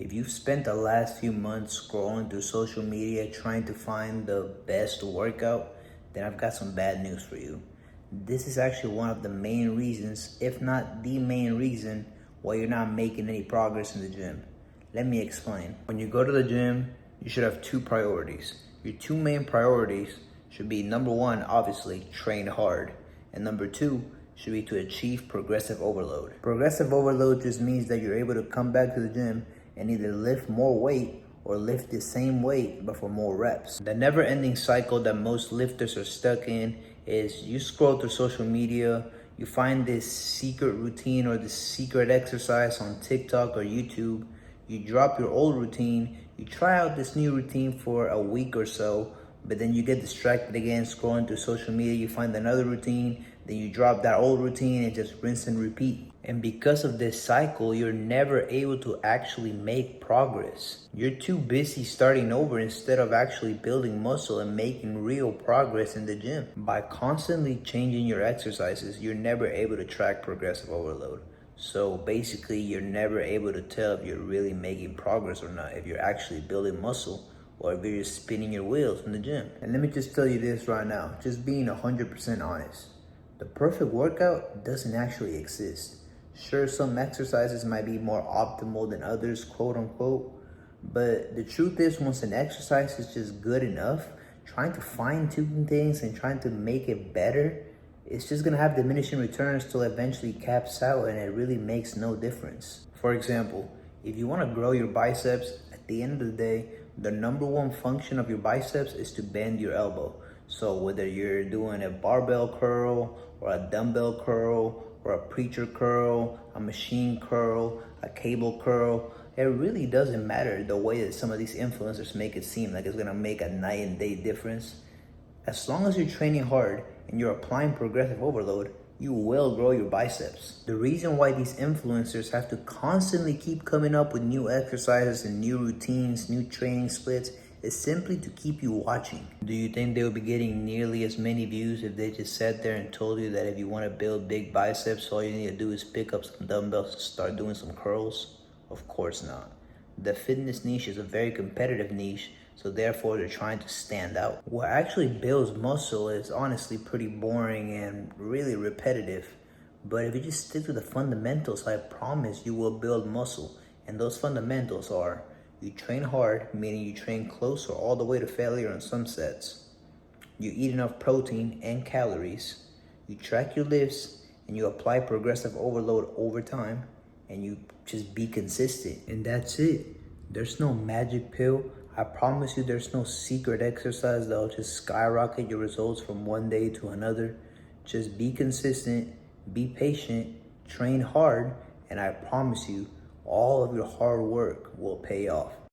If you've spent the last few months scrolling through social media trying to find the best workout, then I've got some bad news for you. This is actually one of the main reasons, if not the main reason, why you're not making any progress in the gym. Let me explain. When you go to the gym, you should have two priorities. Your two main priorities should be number one, obviously, train hard. And number two should be to achieve progressive overload. Progressive overload just means that you're able to come back to the gym and either lift more weight or lift the same weight but for more reps. The never-ending cycle that most lifters are stuck in is you scroll through social media, you find this secret routine or this secret exercise on TikTok or YouTube, you drop your old routine, you try out this new routine for a week or so, but then you get distracted again scrolling through social media, you find another routine, then you drop that old routine and just rinse and repeat. And because of this cycle, you're never able to actually make progress. You're too busy starting over instead of actually building muscle and making real progress in the gym. By constantly changing your exercises, you're never able to track progressive overload. So basically, you're never able to tell if you're really making progress or not, if you're actually building muscle or if you're just spinning your wheels in the gym. And let me just tell you this right now, just being 100% honest. The perfect workout doesn't actually exist. Sure, some exercises might be more optimal than others, quote unquote, but the truth is once an exercise is just good enough, trying to fine tune things and trying to make it better, it's just gonna have diminishing returns till eventually caps out and it really makes no difference. For example, if you wanna grow your biceps, at the end of the day, the number one function of your biceps is to bend your elbow. So whether you're doing a barbell curl or a dumbbell curl or a preacher curl, a machine curl, a cable curl, it really doesn't matter the way that some of these influencers make it seem like it's gonna make a night and day difference. As long as you're training hard and you're applying progressive overload, you will grow your biceps. The reason why these influencers have to constantly keep coming up with new exercises and new routines, new training splits, is simply to keep you watching. Do you think they would be getting nearly as many views if they just sat there and told you that if you want to build big biceps, all you need to do is pick up some dumbbells and start doing some curls? Of course not. The fitness niche is a very competitive niche, so therefore they're trying to stand out. What actually builds muscle is honestly pretty boring and really repetitive. But if you just stick to the fundamentals, I promise you will build muscle. And those fundamentals are: you train hard, meaning you train close or all the way to failure on some sets. You eat enough protein and calories. You track your lifts and you apply progressive overload over time, and you just be consistent. And that's it. There's no magic pill. I promise you there's no secret exercise that'll just skyrocket your results from one day to another. Just be consistent, be patient, train hard, and I promise you all of your hard work will pay off.